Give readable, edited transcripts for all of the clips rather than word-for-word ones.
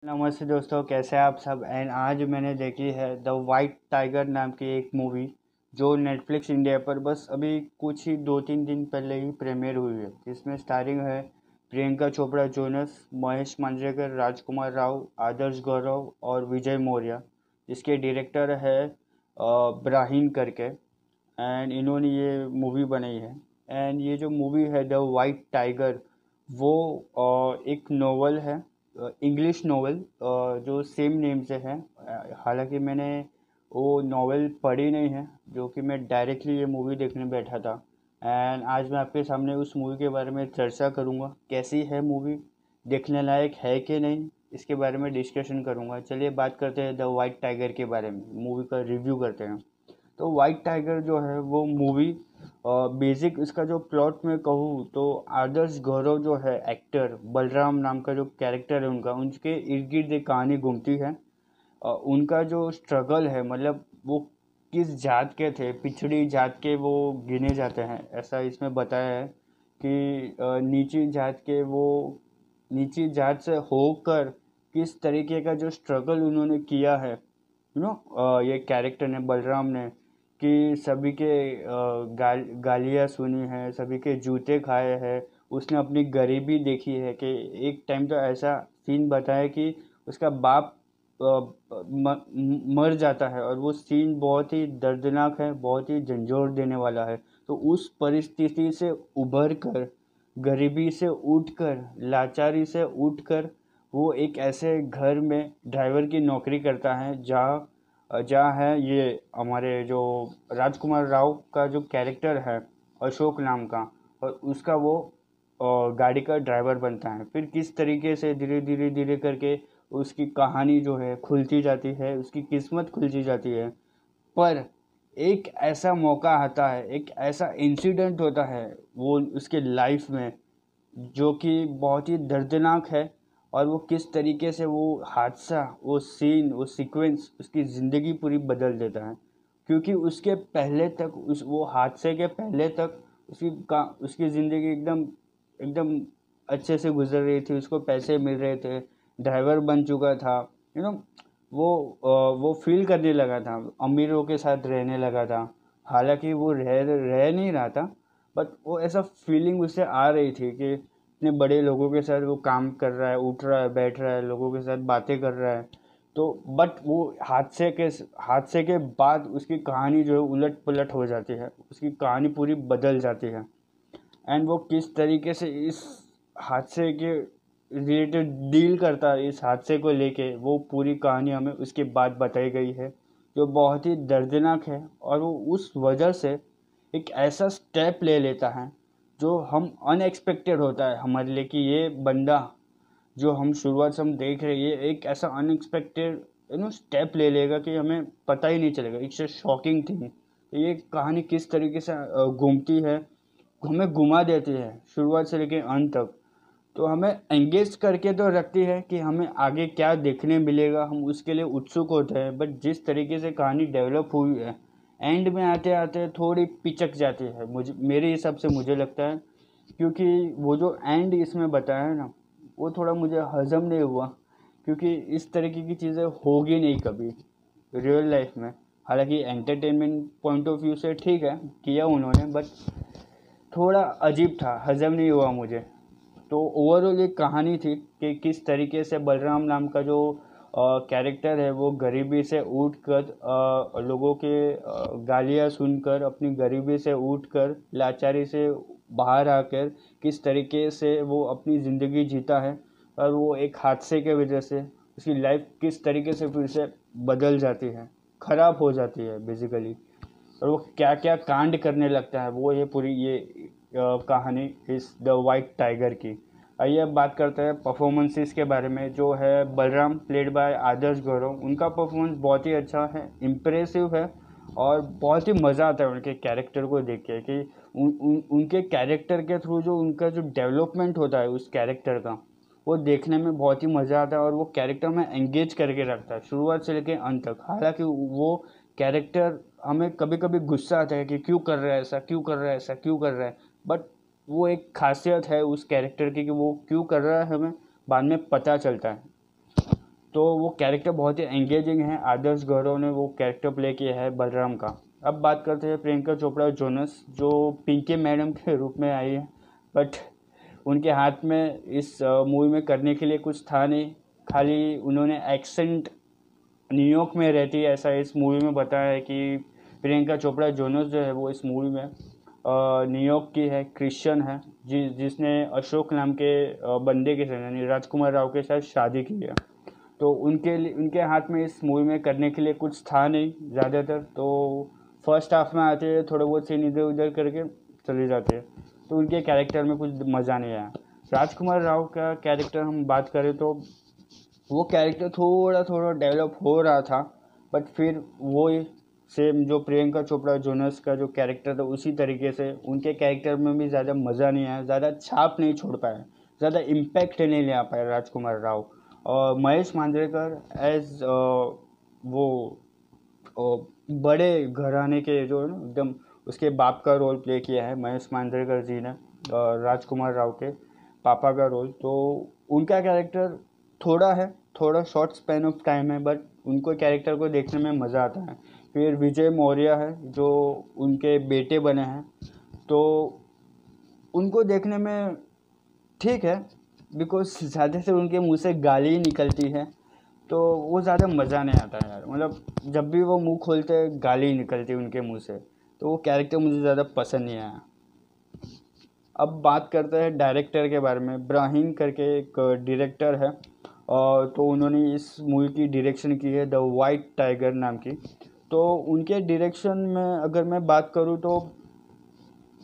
नमस्ते दोस्तों, कैसे हैं आप सब। एंड आज मैंने देखी है द वाइट टाइगर नाम की एक मूवी जो नेटफ्लिक्स इंडिया पर बस अभी कुछ ही 2-3 दिन पहले ही प्रीमियर हुई है। जिसमें स्टारिंग है प्रियंका चोपड़ा जोनस, महेश मांजरेकर, राजकुमार राव, आदर्श गौरव और विजय मौर्य। इसके डायरेक्टर है ब्राहीन करके। एंड इन्होंने ये मूवी बनाई है। एंड ये जो मूवी है द वाइट टाइगर, वो एक नोवेल है, इंग्लिश नोवेल, जो सेम नेम से है। हालांकि मैंने वो नोवेल पढ़ी नहीं है, जो कि मैं डायरेक्टली ये मूवी देखने बैठा था। एंड आज मैं आपके सामने उस मूवी के बारे में चर्चा करूँगा, कैसी है मूवी, देखने लायक है कि नहीं, इसके बारे में डिस्कशन करूँगा। चलिए बात करते हैं द वाइट टाइगर के बारे में, मूवी का रिव्यू करते हैं। तो वाइट टाइगर जो है वो मूवी, बेसिक इसका जो प्लॉट में कहूँ तो आदर्श गौरव जो है एक्टर, बलराम नाम का जो कैरेक्टर है उनका, उनके इर्द गिर्द एक कहानी घूमती है। उनका जो स्ट्रगल है, मतलब वो किस जात के थे, पिछड़ी जात के वो गिने जाते हैं, ऐसा इसमें बताया है कि नीची जात के वो, नीची जात से होकर किस तरीके का जो स्ट्रगल उन्होंने किया है, ये कैरेक्टर ने, बलराम ने, कि सभी के गालियाँ सुनी है, सभी के जूते खाए हैं। उसने अपनी गरीबी देखी है कि एक टाइम तो ऐसा सीन बताया कि उसका बाप मर जाता है, और वो सीन बहुत ही दर्दनाक है, बहुत ही झंझोर देने वाला है। तो उस परिस्थिति से उभर कर, गरीबी से उठकर, लाचारी से उठकर, वो एक ऐसे घर में ड्राइवर की नौकरी करता है जहाँ जहाँ है ये हमारे जो राजकुमार राव का जो कैरेक्टर है, अशोक नाम का, और उसका वो गाड़ी का ड्राइवर बनता है। फिर किस तरीके से धीरे धीरे धीरे करके उसकी कहानी जो है खुलती जाती है, उसकी किस्मत खुलती जाती है। पर एक ऐसा मौका आता है, एक ऐसा इंसिडेंट होता है वो उसके लाइफ में, जो कि बहुत ही दर्दनाक है। और वो किस तरीके से वो हादसा, वो सीन, वो सीक्वेंस उसकी ज़िंदगी पूरी बदल देता है। क्योंकि उसके पहले तक, उस वो हादसे के पहले तक उसकी ज़िंदगी एकदम एकदम अच्छे से गुजर रही थी, उसको पैसे मिल रहे थे, ड्राइवर बन चुका था, यू नो वो वो फील करने लगा था, अमीरों के साथ रहने लगा था। हालांकि वो रह नहीं रहा था, बट वो ऐसा फीलिंग उससे आ रही थी कि इतने बड़े लोगों के साथ वो काम कर रहा है, उठ रहा है, बैठ रहा है, लोगों के साथ बातें कर रहा है। तो बट वो हादसे के बाद उसकी कहानी जो है उलट पुलट हो जाती है, उसकी कहानी पूरी बदल जाती है। एंड वो किस तरीके से इस हादसे के रिलेटेड डील करता है, इस हादसे को लेके, वो पूरी कहानी हमें उसके बाद बताई गई है, जो बहुत ही दर्दनाक है। और वो उस वजह से एक ऐसा स्टेप ले लेता है जो हम अनएक्सपेक्टेड होता है हमारे लिए, कि ये बंदा जो हम शुरुआत से हम देख रहे हैं, ये एक ऐसा अनएक्सपेक्टेड स्टेप ले लेगा कि हमें पता ही नहीं चलेगा। It's shocking thing. तो ये कहानी किस तरीके से घूमती है, हमें घुमा देती है शुरुआत से लेकर अंत तक। तो हमें एंगेज करके तो रखती है कि हमें आगे क्या देखने मिलेगा, हम उसके लिए उत्सुक होते हैं। बट जिस तरीके से कहानी डेवलप हुई है, एंड में आते आते थोड़ी पिचक जाती है, मुझे, मेरे हिसाब से मुझे लगता है। क्योंकि वो जो एंड इसमें बताया है ना, वो थोड़ा मुझे हजम नहीं हुआ। क्योंकि इस तरीके की चीज़ें होगी नहीं कभी रियल लाइफ में। हालांकि एंटरटेनमेंट पॉइंट ऑफ व्यू से ठीक है, किया उन्होंने, बट थोड़ा अजीब था, हजम नहीं हुआ मुझे। तो ओवरऑल एक कहानी थी कि किस तरीके से बलराम नाम का जो कैरेक्टर है, वो गरीबी से उठ कर, लोगों के गालियाँ सुनकर, अपनी गरीबी से उठ कर, लाचारी से बाहर आकर, किस तरीके से वो अपनी ज़िंदगी जीता है। और वो एक हादसे के वजह से उसकी लाइफ किस तरीके से फिर से बदल जाती है, ख़राब हो जाती है बेसिकली। और वो क्या क्या कांड करने लगता है, वो ये पूरी ये कहानी इस द वाइट टाइगर की। आइए अब बात करते हैं परफॉर्मेंसेस के बारे में। जो है बलराम, प्लेड बाय आदर्श गौरव, उनका परफॉर्मेंस बहुत ही अच्छा है, इम्प्रेसिव है। और बहुत ही मज़ा आता है उनके कैरेक्टर को देख के, कि उनके कैरेक्टर के थ्रू जो उनका जो डेवलपमेंट होता है उस कैरेक्टर का, वो देखने में बहुत ही मज़ा आता है। और वो कैरेक्टर में एंगेज करके रखता है शुरुआत से लेकर अंत तक। हालांकि वो कैरेक्टर, हमें कभी कभी गुस्सा आता है कि क्यों कर रहा है ऐसा, क्यों कर रहा है ऐसा, क्यों कर रहा है, बट वो एक खासियत है उस कैरेक्टर की कि वो क्यों कर रहा है हमें बाद में पता चलता है। तो वो कैरेक्टर बहुत ही एंगेजिंग है। आदर्श गौरव ने वो कैरेक्टर प्ले किया है बलराम का। अब बात करते हैं प्रियंका चोपड़ा जोनस, जो पिंकी मैडम के रूप में आई है, बट उनके हाथ में इस मूवी में करने के लिए कुछ था नहीं। खाली उन्होंने एक्सेंट न्यूयॉर्क में रहती है ऐसा इस मूवी में बताया है कि प्रियंका चोपड़ा जोनस जो है वो इस मूवी में न्यूयॉर्क की है, क्रिश्चियन है, जिसने अशोक नाम के बंदे के साथ यानी राजकुमार राव के साथ शादी की है। तो उनके हाथ में इस मूवी में करने के लिए कुछ था नहीं ज़्यादातर, तो फर्स्ट हाफ में आते हैं, थोड़े बहुत सीन इधर उधर करके चले जाते हैं, तो उनके कैरेक्टर में कुछ मज़ा नहीं आया। राजकुमार राव का कैरेक्टर हम बात करें तो वो कैरेक्टर थोड़ा थोड़ा डेवलप हो रहा था, बट फिर वो सेम जो प्रियंका चोपड़ा जोनस का जो कैरेक्टर था उसी तरीके से उनके कैरेक्टर में भी ज़्यादा मज़ा नहीं आया, ज़्यादा छाप नहीं छोड़ पाए, ज़्यादा इम्पैक्ट नहीं ले आ पाए राजकुमार राव। और महेश मांजरेकर एज वो बड़े घराने के जो है ना एकदम उसके बाप का रोल प्ले किया है महेश मांजरेकर जी ने, राजकुमार राव के पापा का रोल। तो उनका कैरेक्टर थोड़ा है, थोड़ा शॉर्ट स्पैन ऑफ टाइम है, बट उनको कैरेक्टर को देखने में मज़ा आता है। फिर विजय मौर्य है जो उनके बेटे बने हैं, तो उनको देखने में ठीक है, बिकॉज ज़्यादा से उनके मुंह से गाली निकलती है, तो वो ज़्यादा मज़ा नहीं आता यार। मतलब जब भी वो मुंह खोलते गाली निकलती उनके मुंह से, तो वो कैरेक्टर मुझे ज़्यादा पसंद नहीं आया। अब बात करते हैं डायरेक्टर के बारे में। ब्राहिम करके एक डायरेक्टर है, और तो उन्होंने इस मूवी की डायरेक्शन की है द वाइट टाइगर नाम की। तो उनके डायरेक्शन में अगर मैं बात करूँ तो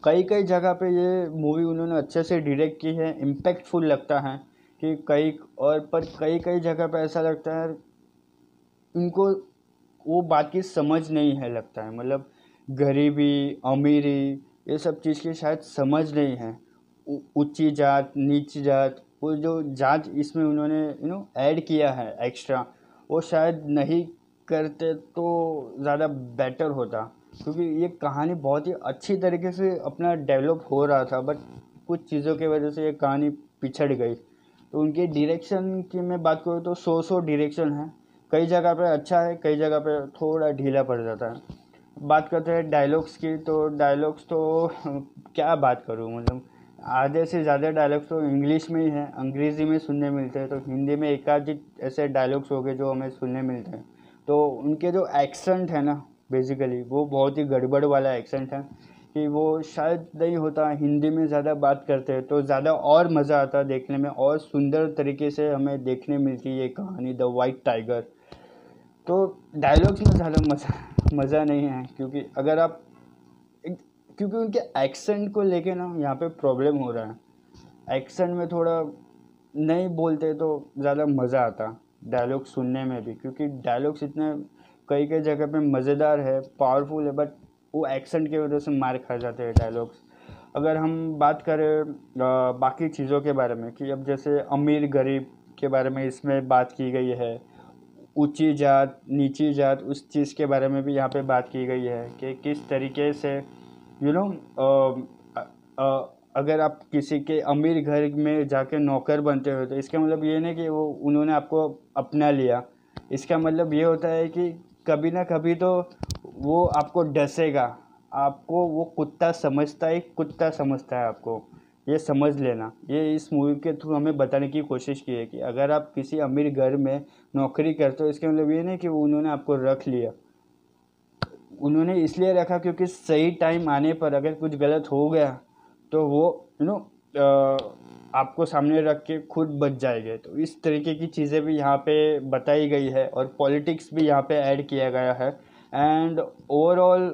कई कई जगह पे ये मूवी उन्होंने अच्छे से डायरेक्ट की है, इम्पैक्टफुल लगता है कि कई कई जगह पे ऐसा लगता है उनको वो बात की समझ नहीं है लगता है। मतलब गरीबी अमीरी ये सब चीज़ की शायद समझ नहीं है, ऊंची जात नीची जात, वो जो जात इसमें उन्होंने ऐड किया है एक्स्ट्रा, वो शायद नहीं करते तो ज़्यादा बेटर होता, क्योंकि ये कहानी बहुत ही अच्छी तरीके से अपना डेवलप हो रहा था, बट कुछ चीज़ों की वजह से ये कहानी पिछड़ गई। तो उनके डायरेक्शन की मैं बात करूँ तो सौ डायरेक्शन है, कई जगह पे अच्छा है, कई जगह पे थोड़ा ढीला पड़ जाता है। बात करते हैं डायलॉग्स की, तो डायलॉग्स तो क्या बात करूँ, मतलब आधे से ज़्यादा डायलॉग्स तो इंग्लिश में ही है, अंग्रेज़ी में सुनने मिलते हैं, तो हिंदी में एकाधिक ऐसे डायलॉग्स हो गए जो हमें सुनने मिलते हैं। तो उनके जो एक्सेंट है ना, बेसिकली वो बहुत ही गड़बड़ वाला एक्सेंट है, कि वो शायद नहीं होता, हिंदी में ज़्यादा बात करते हैं तो ज़्यादा और मज़ा आता देखने में, और सुंदर तरीके से हमें देखने मिलती है ये कहानी द वाइट टाइगर। तो डायलॉग्स में ज़्यादा मज़ा नहीं है, क्योंकि अगर आप क्योंकि उनके एक्सेंट को लेके ना यहाँ पे प्रॉब्लम हो रहा है। एक्सेंट में थोड़ा नहीं बोलते तो ज़्यादा मज़ा आता डायलॉग सुनने में भी, क्योंकि डायलॉग्स इतने कई कई जगह पे मज़ेदार है, पावरफुल है, बट वो एक्सेंट की वजह से मार खा जाते हैं डायलॉग्स। अगर हम बात करें बाकी चीज़ों के बारे में, कि अब जैसे अमीर गरीब के बारे में इसमें बात की गई है, ऊंची जात नीची जात उस चीज़ के बारे में भी यहाँ पे बात की गई है, कि किस तरीके से यू नो अगर आप किसी के अमीर घर में जाके नौकर बनते हो तो इसका मतलब ये नहीं कि वो उन्होंने आपको अपना लिया। इसका मतलब ये होता है कि कभी ना कभी तो वो आपको डसेगा, आपको वो कुत्ता समझता है, कुत्ता समझता है आपको, ये समझ लेना। ये इस मूवी के थ्रू हमें बताने की कोशिश की है कि अगर आप किसी अमीर घर में नौकरी करते हो इसका मतलब ये नहीं कि उन्होंने आपको रख लिया। उन्होंने इसलिए रखा क्योंकि सही टाइम आने पर अगर कुछ गलत हो गया तो वो आपको सामने रख के खुद बच जाएंगे। तो इस तरीके की चीज़ें भी यहाँ पे बताई गई है, और पॉलिटिक्स भी यहाँ पे ऐड किया गया है। एंड ओवरऑल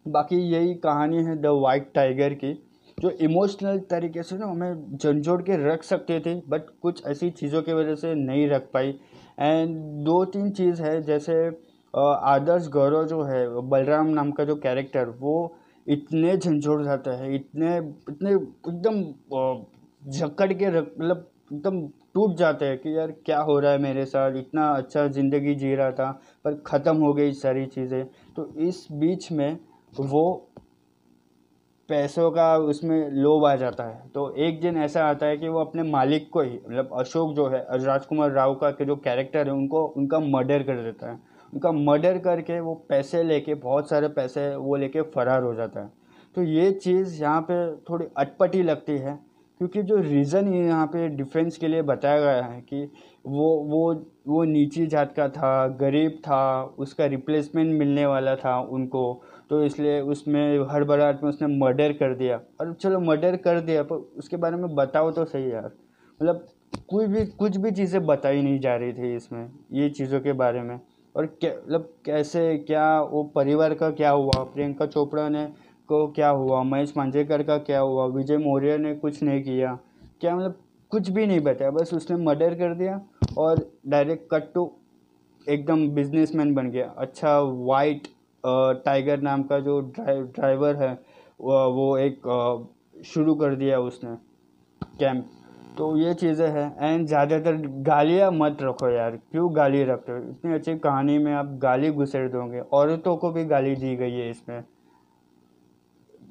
बाकी यही कहानी है द वाइट टाइगर की, जो इमोशनल तरीके से ना हमें झंझोड़ के रख सकते थे, बट कुछ ऐसी चीज़ों की वजह से नहीं रख पाई। एंड दो तीन चीज़ है, जैसे आदर्श गौरव जो है बलराम नाम का जो कैरेक्टर, वो इतने झंझोड़ जाता है, इतने इतने एकदम जकड़ के रख, मतलब एकदम टूट जाते हैं कि यार क्या हो रहा है मेरे साथ, इतना अच्छा ज़िंदगी जी रहा था पर ख़त्म हो गई सारी चीज़ें। तो इस बीच में वो पैसों का उसमें लोभ आ जाता है। तो एक दिन ऐसा आता है कि वो अपने मालिक को ही, मतलब अशोक जो है, राजकुमार राव का के जो कैरेक्टर है, उनको उनका मर्डर कर देता है। उनका मर्डर करके वो पैसे लेके, बहुत सारे पैसे वो लेके फरार हो जाता है। तो ये चीज़ यहाँ पे थोड़ी अटपटी लगती है, क्योंकि जो रीज़न ये यहाँ पे डिफेंस के लिए बताया गया है कि वो नीची जात का था, गरीब था, उसका रिप्लेसमेंट मिलने वाला था उनको, तो इसलिए उसमें हड़बड़ाहट में उसने मर्डर कर दिया। और चलो मर्डर कर दिया, पर उसके बारे में बताओ तो सही यार। मतलब कुछ भी चीज़ें बताई नहीं जा रही थी इसमें, ये चीज़ों के बारे में। और क्या मतलब कैसे, क्या वो परिवार का क्या हुआ, प्रियंका चोपड़ा ने को क्या हुआ, महेश मांजरेकर का क्या हुआ, विजय मौर्य ने कुछ नहीं किया क्या, मतलब कुछ भी नहीं बताया। बस उसने मर्डर कर दिया और डायरेक्ट कट टू एकदम बिजनेसमैन बन गया। अच्छा, वाइट टाइगर नाम का जो ड्राइवर है, वो एक शुरू कर दिया उसने कैंप। तो ये चीज़ें हैं। एंड ज़्यादातर गालियाँ मत रखो यार, क्यों गाली रखते हो? इतनी अच्छी कहानी में आप गाली घुसेड़ दोगे। औरतों को भी गाली दी गई है इसमें,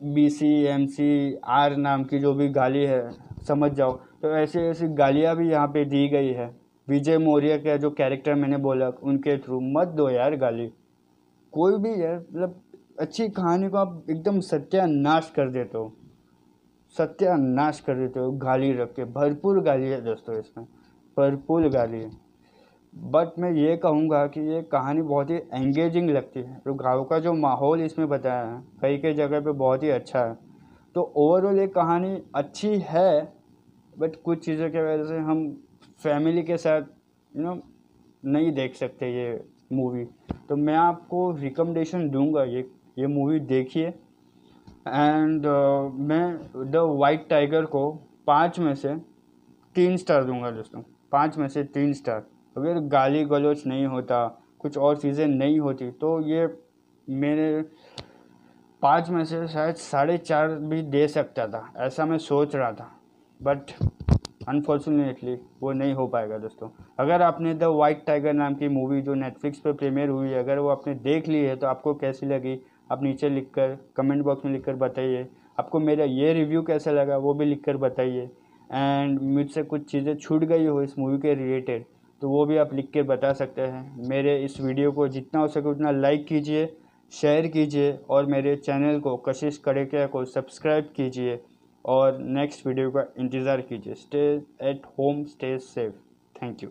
BCMC R नाम की जो भी गाली है, समझ जाओ। तो ऐसी ऐसी गालियाँ भी यहाँ पे दी गई है। विजय मौर्य का जो कैरेक्टर मैंने बोला, उनके थ्रू मत दो यार गाली, कोई भी यार। मतलब अच्छी कहानी को आप एकदम सत्यानाश कर देते हो, सत्यानाश कर देते हो गाली रख के। भरपूर गाली है दोस्तों इसमें, भरपूर गाली है। बट मैं ये कहूँगा कि ये कहानी बहुत ही एंगेजिंग लगती है। तो गाँव का जो माहौल इसमें बताया है कई कई जगह पे बहुत ही अच्छा है। तो ओवरऑल ये कहानी अच्छी है, बट कुछ चीज़ों की वजह से हम फैमिली के साथ नहीं देख सकते ये मूवी। तो मैं आपको रिकमेंडेशन दूंगा, ये मूवी देखिए। एंड मैं द वाइट टाइगर को 5 में से 3 स्टार दूंगा दोस्तों, 5 में से 3 स्टार। अगर गाली गलौज नहीं होता, कुछ और चीज़ें नहीं होती, तो ये मेरे 5 में से शायद 4.5 भी दे सकता था, ऐसा मैं सोच रहा था। बट अनफॉर्चुनेटली वो नहीं हो पाएगा दोस्तों। अगर आपने द वाइट टाइगर नाम की मूवी जो नेटफ्लिक्स पे प्रीमियर हुई है, अगर वो आपने देख ली है, तो आपको कैसी लगी आप नीचे लिखकर कमेंट बॉक्स में लिखकर बताइए। आपको मेरा ये रिव्यू कैसा लगा वो भी लिखकर बताइए। एंड मुझसे कुछ चीज़ें छूट गई हो इस मूवी के रिलेटेड, तो वो भी आप लिख के बता सकते हैं। मेरे इस वीडियो को जितना हो सके उतना लाइक कीजिए, शेयर कीजिए, और मेरे चैनल को कशिश कड़ेकिया को सब्सक्राइब कीजिए, और नेक्स्ट वीडियो का इंतज़ार कीजिए। Stay at home, stay safe. Thank you.